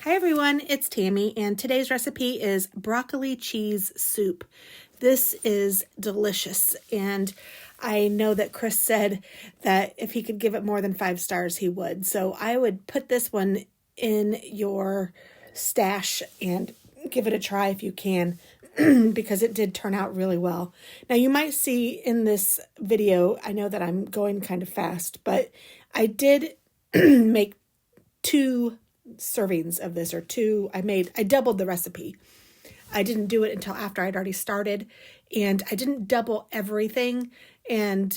Hi everyone, it's Tammy, and today's recipe is broccoli cheese soup. This is delicious, and I know that Chris said that if he could give it more than 5 stars, he would. So I would put this one in your stash and give it a try if you can, because it did turn out really well. Now you might see in this video, I know that I'm going kind of fast, but I did make 2 servings of this, or 2. I doubled the recipe. I didn't do it until after I'd already started, and I didn't double everything. And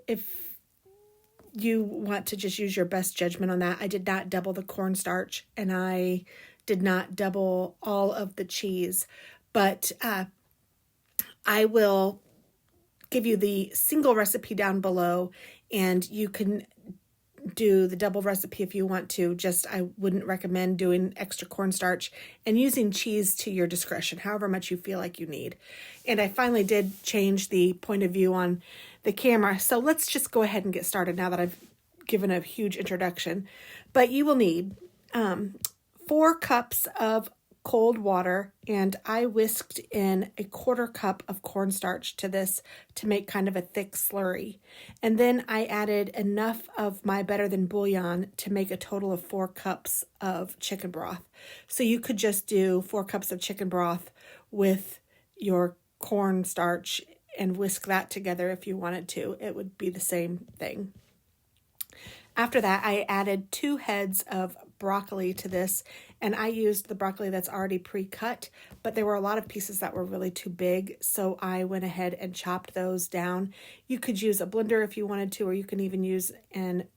if you want to just use your best judgment on that, I did not double the cornstarch, and I did not double all of the cheese, but I will give you the single recipe down below, and you can do the double recipe if you want to. Just I wouldn't recommend doing extra cornstarch, and using cheese to your discretion, however much you feel like you need. And I finally did change the point of view on the camera, so let's just go ahead and get started now that I've given a huge introduction. But you will need 4 cups of cold water, and I whisked in a 1/4 cup of cornstarch to this to make kind of a thick slurry. And then I added enough of my better than bouillon to make a total of 4 cups of chicken broth. So you could just do 4 cups of chicken broth with your cornstarch and whisk that together if you wanted to. It would be the same thing. After that, I added 2 heads of broccoli to this, and I used the broccoli that's already pre-cut, but there were a lot of pieces that were really too big, so I went ahead and chopped those down. You could use a blender if you wanted to, or you can even use an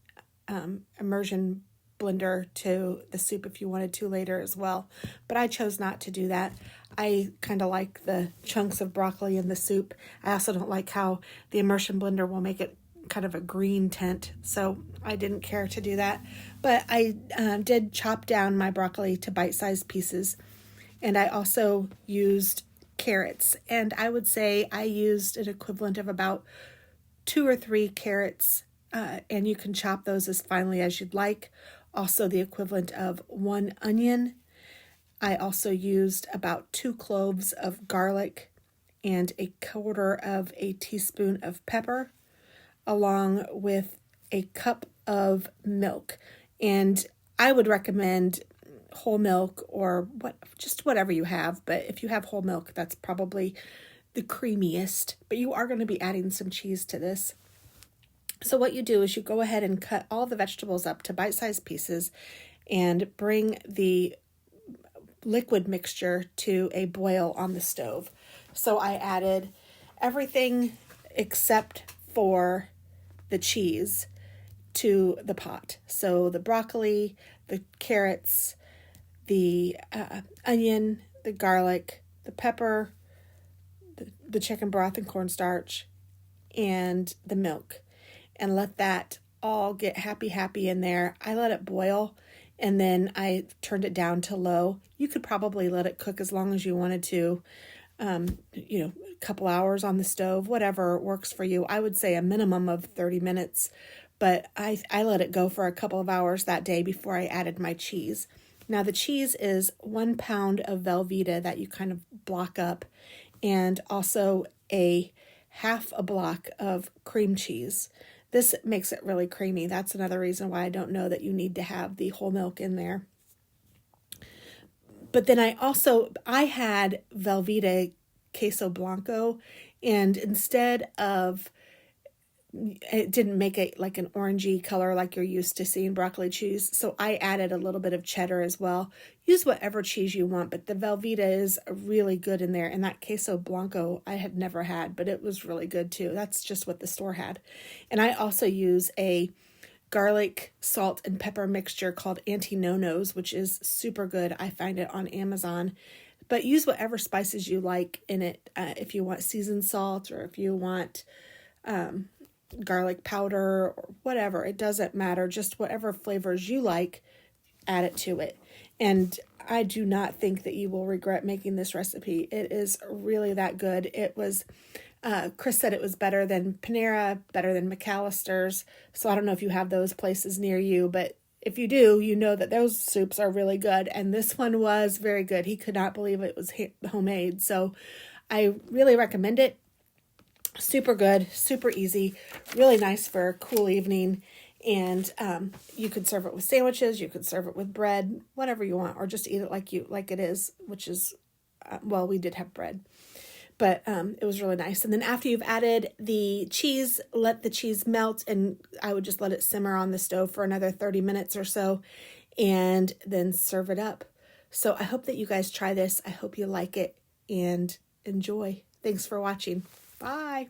immersion blender to the soup if you wanted to later as well, but I chose not to do that. I kind of like the chunks of broccoli in the soup. I also don't like how the immersion blender will make it kind of a green tint, so I didn't care to do that. But I did chop down my broccoli to bite-sized pieces, and I also used carrots, and I would say I used an equivalent of about 2 or 3 carrots, and you can chop those as finely as you'd like. Also the equivalent of 1 onion. I also used about 2 cloves of garlic and a 1/4 of a teaspoon of pepper, along with a cup of milk. And I would recommend whole milk, or just whatever you have, but if you have whole milk, that's probably the creamiest. But you are going to be adding some cheese to this. So what you do is you go ahead and cut all the vegetables up to bite-sized pieces and bring the liquid mixture to a boil on the stove. So I added everything except for the cheese to the pot. So the broccoli, the carrots, the onion, the garlic, the pepper, the chicken broth and cornstarch, and the milk, and let that all get happy in there. I let it boil, and then I turned it down to low. You could probably let it cook as long as you wanted to, a couple hours on the stove, whatever works for you. I would say a minimum of 30 minutes, but I let it go for a couple of hours that day before I added my cheese. Now the cheese is 1 pound of Velvetta that you kind of block up, and also a 1/2 block of cream cheese. This makes it really creamy. That's another reason why I don't know that you need to have the whole milk in there. But then I had Velvetta queso blanco, and instead of, it didn't make it like an orangey color like you're used to seeing broccoli cheese, so I added a little bit of cheddar as well. Use whatever cheese you want, but the Velvetta is really good in there, and that queso blanco I had never had, but it was really good too. That's just what the store had. And I also use a garlic, salt, and pepper mixture called Auntie No-No's, which is super good. I find it on Amazon. But use whatever spices you like in it. If you want seasoned salt, or if you want garlic powder, or whatever, it doesn't matter. Just whatever flavors you like, add it to it. And I do not think that you will regret making this recipe. It is really that good. It was Chris said it was better than Panera, better than McAllister's. So I don't know if you have those places near you, but if you do, you know that those soups are really good. And this one was very good. He could not believe it was homemade. So I really recommend it. Super good, super easy, really nice for a cool evening. And you could serve it with sandwiches, you could serve it with bread, whatever you want, or just eat it like it is, which is, well, we did have bread. But it was really nice. And then after you've added the cheese, let the cheese melt, and I would just let it simmer on the stove for another 30 minutes or so, and then serve it up. So I hope that you guys try this. I hope you like it and enjoy. Thanks for watching. Bye.